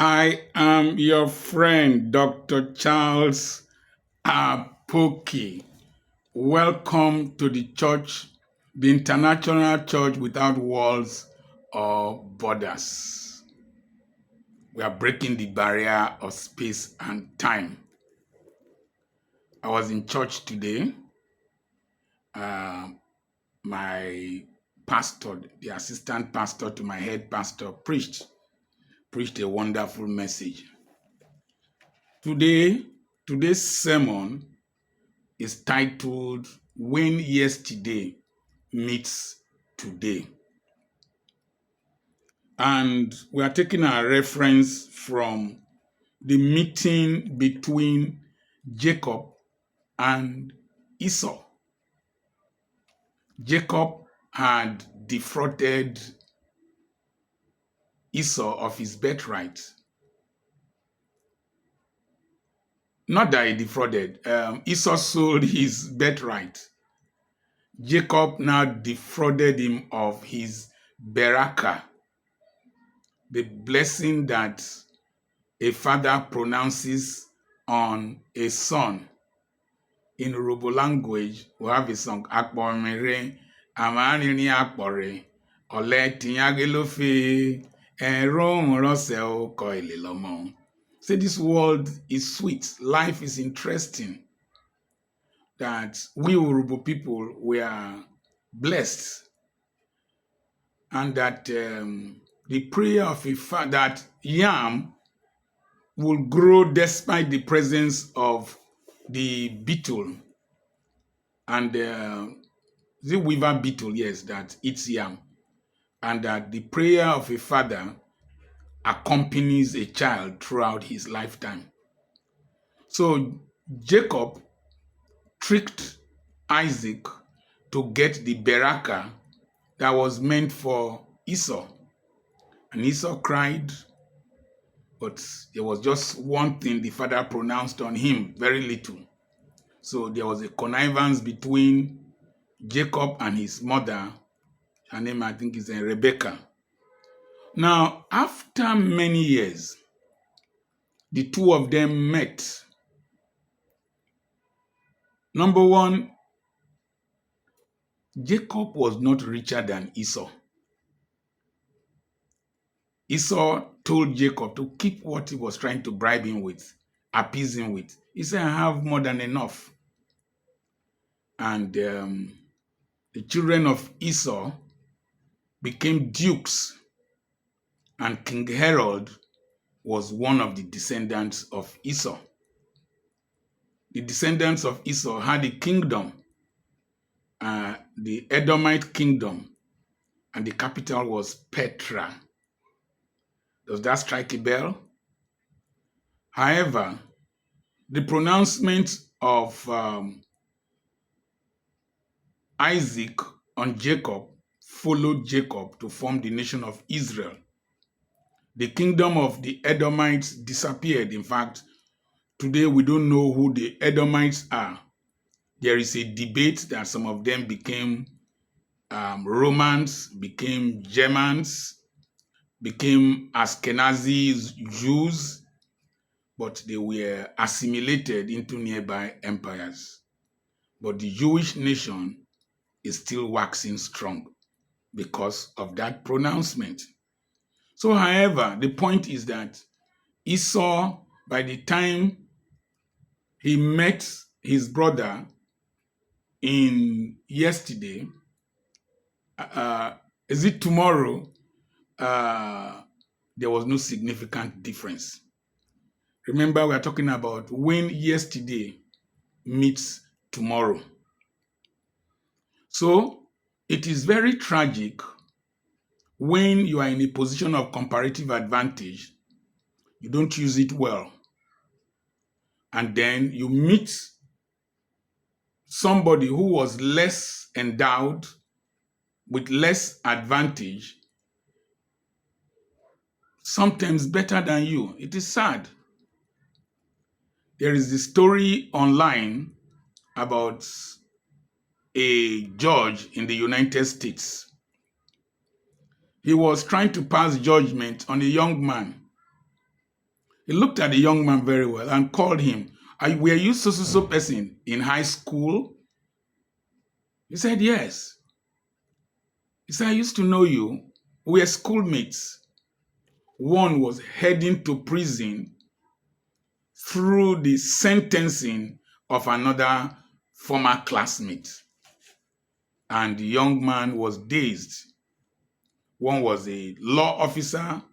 I am your friend, Dr. Charles Apoki. Welcome to the church, the International Church Without Walls or Borders. We are breaking the barrier of space and time. I was in church today. My pastor, the assistant pastor to my head pastor, preached a wonderful message. Today's sermon is titled When Yesterday Meets Today. And we are taking our reference from the meeting between Jacob and Esau. Jacob had defrauded Esau of his birthright. Not that he defrauded. Esau sold his birthright. Jacob now defrauded him of his beraka, the blessing that a father pronounces on a son. In Yoruba language, we have a song, Akpomire, Amanini Akpore, Ole Tinyagelofe, Ero Rose Koile Lomo. Say this world is sweet, life is interesting, that we Yoruba people, we are blessed, and that the prayer of a father, that yam will grow despite the presence of the beetle and the weaver beetle, yes, that eats yam, and that the prayer of a father accompanies a child throughout his lifetime. So Jacob tricked Isaac to get the beraka that was meant for Esau. And Esau cried, but there was just one thing the father pronounced on him, very little. So there was a connivance between Jacob and his mother. Her name, I think, is Rebecca. Now, after many years, the two of them met. Number one, Jacob was not richer than Esau. Esau told Jacob to keep what he was trying to bribe him with, appease him with. He said, I have more than enough. And the children of Esau became dukes, and King Herod was one of the descendants of Esau. The descendants of Esau had a kingdom, the Edomite kingdom, and the capital was Petra. Does that strike a bell? However, the pronouncement of Isaac on Jacob followed Jacob to form the nation of Israel. The kingdom of the Edomites disappeared. In fact, today we don't know who the Edomites are. There is a debate that some of them became Romans, became Germans, became Ashkenazi Jews, but they were assimilated into nearby empires. But the Jewish nation is still waxing strong because of that pronouncement. So, however, the point is that Esau, by the time he met his brother in yesterday, is it tomorrow? There was no significant difference. Remember, we are talking about when yesterday meets tomorrow. So it is very tragic when you are in a position of comparative advantage, you don't use it well, and then you meet somebody who was less endowed with less advantage, sometimes better than you. It is sad. There is a story online about a judge in the United States. He was trying to pass judgment on a young man He looked at the young man very well and called him. Were you so person in high school? He said, yes. He said, I used to know you. We were schoolmates. One was heading to prison through the sentencing of another former classmate. And the young man was dazed. One was a law officer,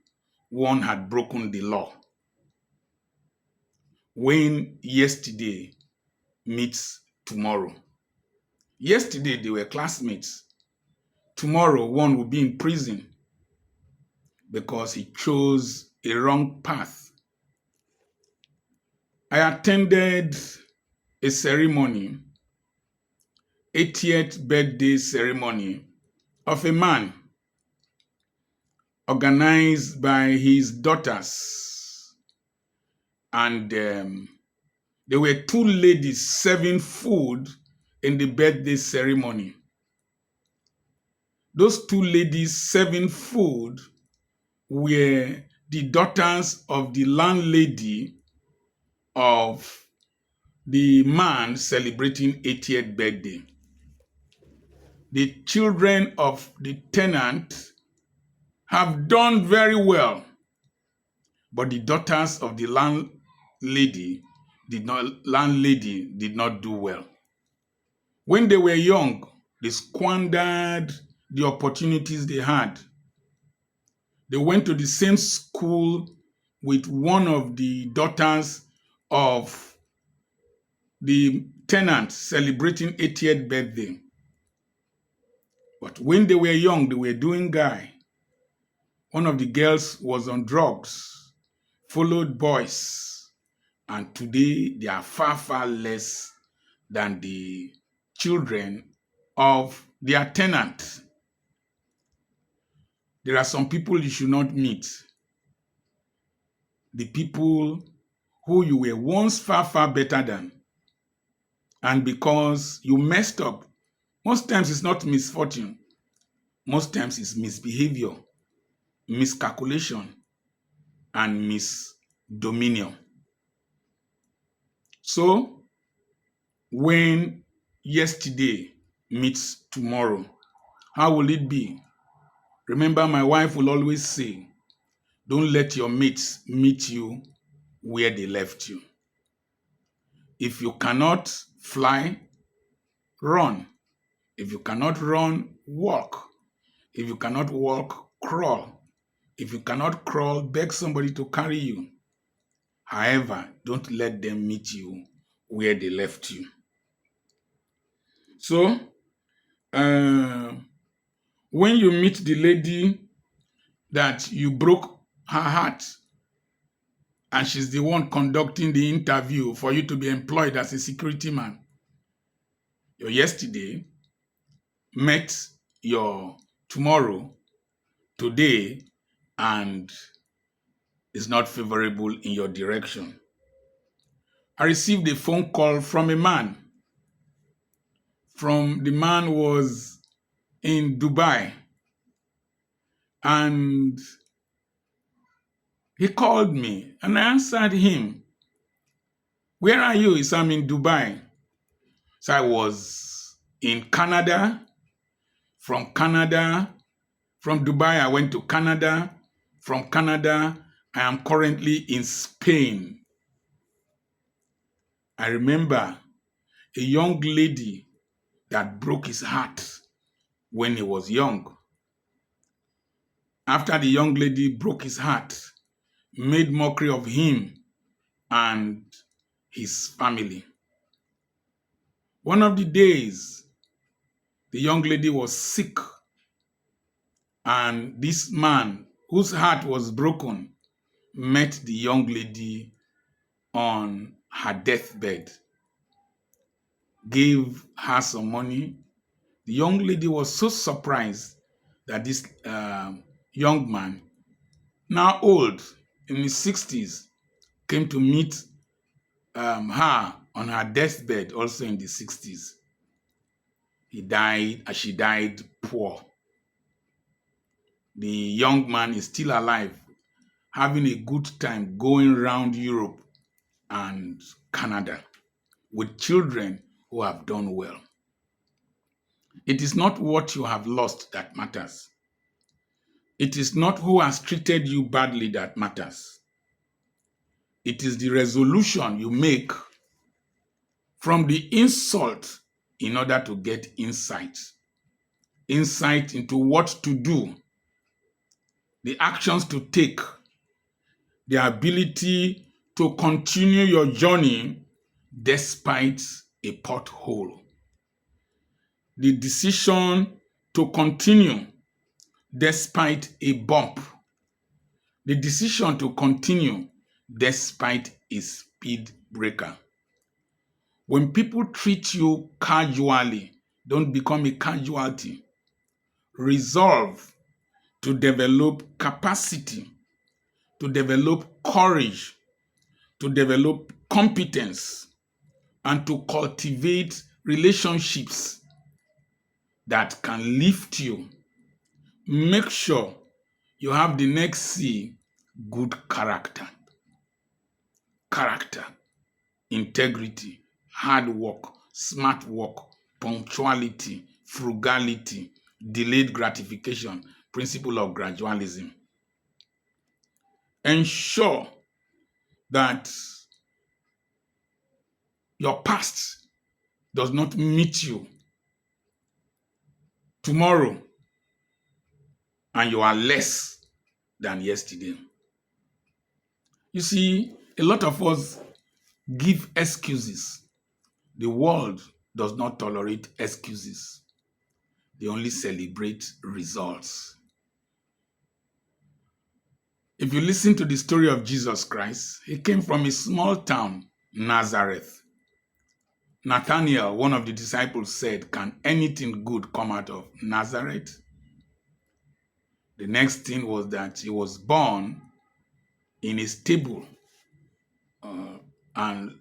one had broken the law. When yesterday meets tomorrow. Yesterday they were classmates. Tomorrow one will be in prison because he chose a wrong path. I attended a ceremony, 80th birthday ceremony of a man organized by his daughters. And there were two ladies serving food in the birthday ceremony. Those two ladies serving food were the daughters of the landlady of the man celebrating 80th birthday. The children of the tenant have done very well, but the daughters of the landlady did not do well. When they were young, they squandered the opportunities they had. They went to the same school with one of the daughters of the tenant celebrating 80th birthday. But when they were young, they were doing guy. One of the girls was on drugs, followed boys, and today they are far less than the children of their tenant. There are some people you should not meet. The people who you were once far better than. And because you messed up, most times it's not misfortune. Most times it's misbehavior, miscalculation, and misdominion. So, when yesterday meets tomorrow, how will it be? Remember, my wife will always say, don't let your mates meet you where they left you. If you cannot fly, run. If you cannot run, walk. If you cannot walk, crawl. If you cannot crawl, beg somebody to carry you. However, don't let them meet you where they left you. So, when you meet the lady that you broke her heart, and she's the one conducting the interview for you to be employed as a security man, your yesterday met your tomorrow today and is not favorable in your direction. I received a phone call from a man. The man was in Dubai, and he called me and I answered him. Where are you? He said, I'm in Dubai. So I was in Canada. From Dubai, I went to Canada. From Canada, I am currently in Spain. I remember a young lady that broke his heart when he was young. After the young lady broke his heart, made mockery of him and his family. One of the days, the young lady was sick, and this man, whose heart was broken, met the young lady on her deathbed, gave her some money. The young lady was so surprised that this young man, now old, in his 60s, came to meet her on her deathbed, also in the 60s. She died poor. The young man is still alive, having a good time going around Europe and Canada with children who have done well. It is not what you have lost that matters. It is not who has treated you badly that matters. It is the resolution you make from the insult in order to get insight. Insight into what to do, the actions to take, the ability to continue your journey despite a pothole, the decision to continue despite a bump, the decision to continue despite a speed breaker. When people treat you casually, don't become a casualty. Resolve to develop capacity, to develop courage, to develop competence, and to cultivate relationships that can lift you. Make sure you have the next C, good character. Character, integrity, hard work, smart work, punctuality, frugality, delayed gratification, principle of gradualism. Ensure that your past does not meet you tomorrow and you are less than yesterday. You see, a lot of us give excuses. The world does not tolerate excuses. They only celebrate results. If you listen to the story of Jesus Christ, he came from a small town, Nazareth. Nathanael, one of the disciples, said, "Can anything good come out of Nazareth?" The next thing was that he was born in a stable, and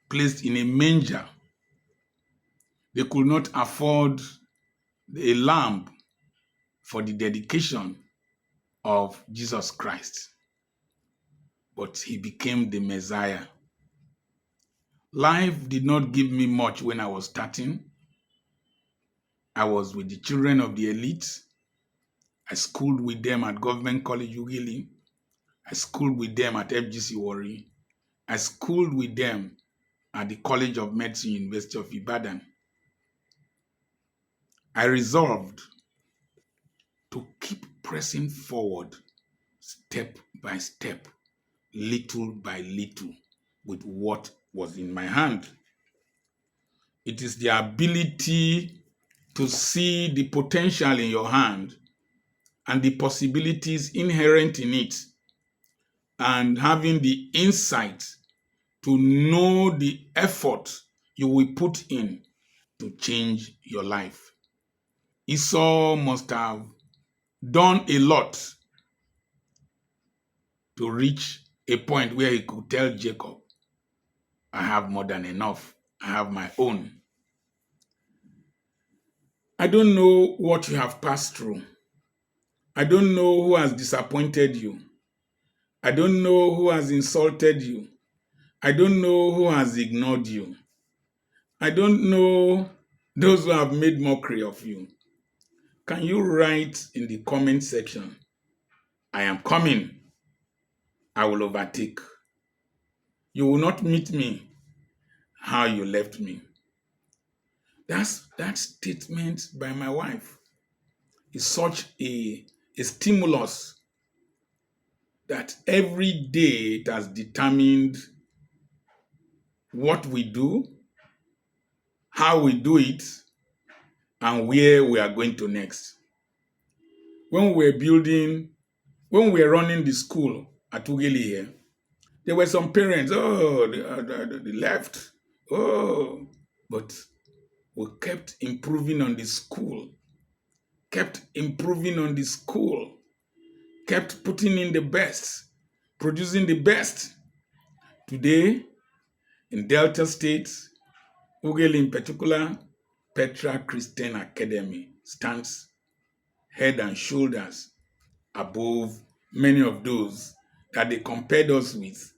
placed in a manger. They could not afford a lamb for the dedication of Jesus Christ, but he became the Messiah. Life did not give me much when I was starting. I was with the children of the elite. I schooled with them at Government College Ughelli. I schooled with them at FGC Warri. I schooled with them at the College of Medicine, University of Ibadan. I resolved to keep pressing forward, step by step, little by little, with what was in my hand. It is the ability to see the potential in your hand and the possibilities inherent in it, and having the insight to know the effort you will put in to change your life. Esau must have done a lot to reach a point where he could tell Jacob, "I have more than enough. I have my own." I don't know what you have passed through. I don't know who has disappointed you. I don't know who has insulted you. I don't know who has ignored you. I don't know those who have made mockery of you. Can you write in the comment section, "I am coming. I will overtake. You will not meet me how you left me." That statement by my wife is such a stimulus that every day it has determined what we do, how we do it, and where we are going to next. When we were running the school at Ughelli here, there were some parents, they left. Oh, but we kept improving on the school, kept improving on the school, kept putting in the best, producing the best. Today, in Delta State, Ughelli in particular, Petra Christian Academy stands head and shoulders above many of those that they compared us with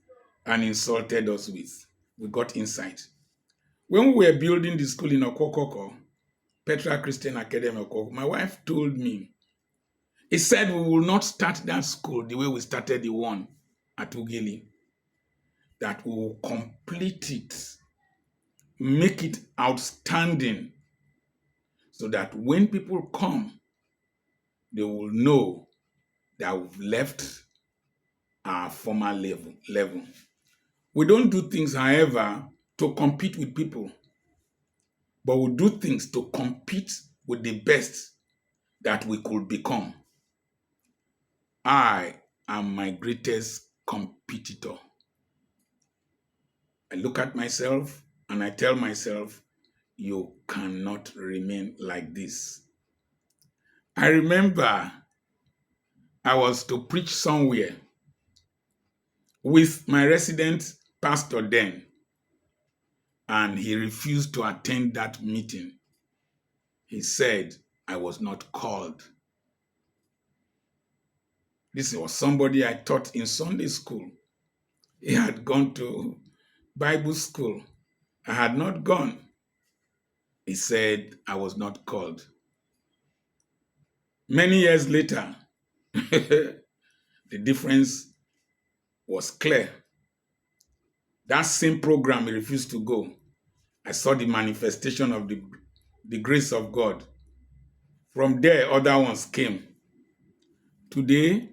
and insulted us with. We got insight. When we were building the school in Okokoko, Petra Christian Academy, Okoko, my wife told me, he said we will not start that school the way we started the one at Ugili, that we will complete it, make it outstanding, so that when people come, they will know that we've left our former level. We don't do things, however, to compete with people, but we do things to compete with the best that we could become. I am my greatest competitor. I look at myself and I tell myself, you cannot remain like this. I remember I was to preach somewhere with my resident pastor then, and he refused to attend that meeting. He said I was not called. This was somebody I taught in Sunday school. He had gone to Bible school. I had not gone. He said I was not called. Many years later, the difference was clear. That same program, he refused to go. I saw the manifestation of the grace of God. From there, other ones came. Today,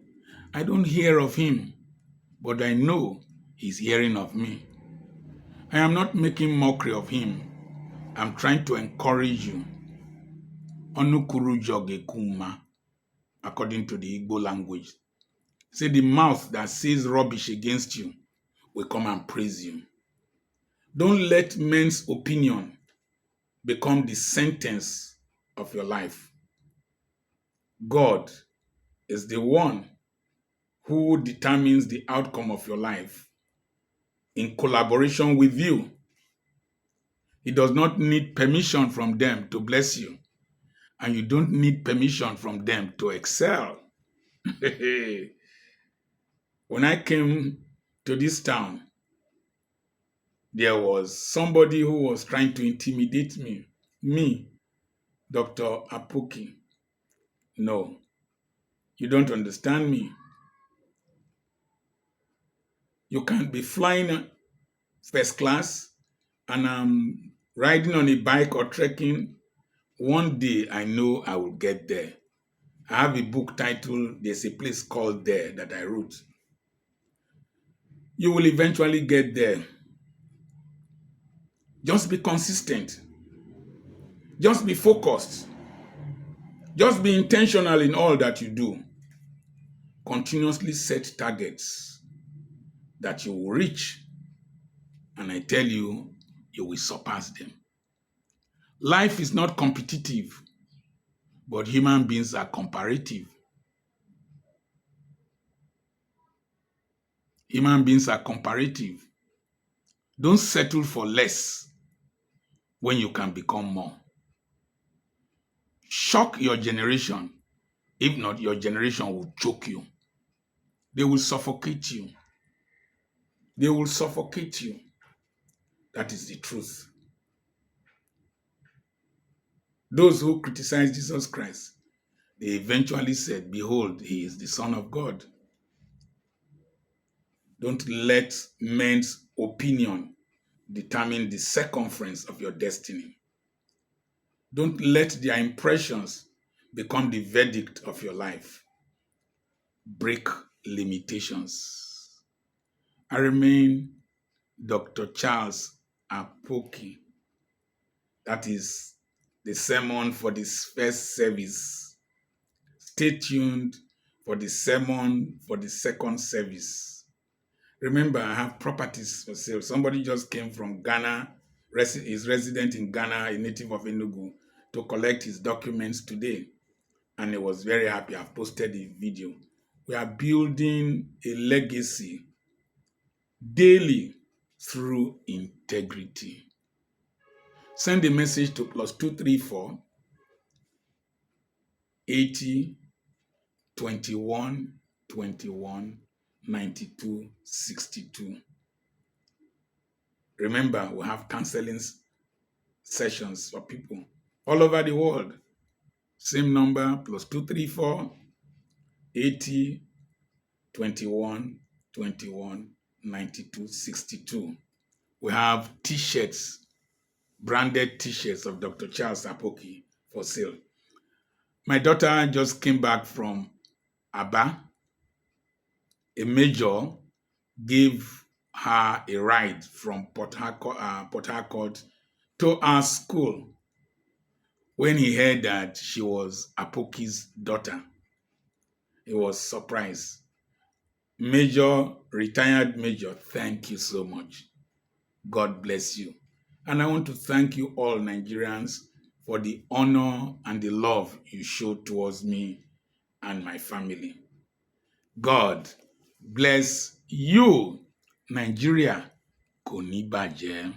I don't hear of him, but I know he's hearing of me. I am not making mockery of him. I'm trying to encourage you. Onukuru joge kuma, according to the Igbo language. Say the mouth that says rubbish against you will come and praise you. Don't let men's opinion become the sentence of your life. God is the one who determines the outcome of your life in collaboration with you. He does not need permission from them to bless you, and you don't need permission from them to excel. When I came to this town, there was somebody who was trying to intimidate me. Me, Dr. Apoki. No, you don't understand me. You can't be flying first class and I'm riding on a bike or trekking. One day I know I will get there. I have a book titled There's a Place Called There that I wrote. You will eventually get there. Just be consistent. Just be focused. Just be intentional in all that you do. Continuously set targets that you will reach, and I tell you, you will surpass them. Life is not competitive, but human beings are comparative. Human beings are comparative. Don't settle for less when you can become more. Shock your generation. If not, your generation will choke you. They will suffocate you. They will suffocate you. That is the truth. Those who criticize Jesus Christ, they eventually said, behold, he is the Son of God. Don't let men's opinion determine the circumference of your destiny. Don't let their impressions become the verdict of your life. Break limitations. I remain Dr. Charles Apoki. That is the sermon for this first service. Stay tuned for the sermon for the second service. Remember, I have properties for sale. Somebody just came from Ghana, is resident in Ghana, a native of Enugu, to collect his documents today. And he was very happy. I've posted the video. We are building a legacy daily through integrity. Send a message to +234 80 21 21 92 62. Remember, we have counseling sessions for people all over the world. Same number, plus 234 80 21 21 92 62. We have t-shirts, branded t-shirts of Dr. Charles Apoki for sale. My daughter just came back from Aba. A major gave her a ride from Port Harcourt to our school when he heard that she was Apoki's daughter. He was surprised. Major, retired Major, thank you so much. God bless you. And I want to thank you all, Nigerians, for the honor and the love you showed towards me and my family. God bless you, Nigeria. Kò ní bàjẹ́.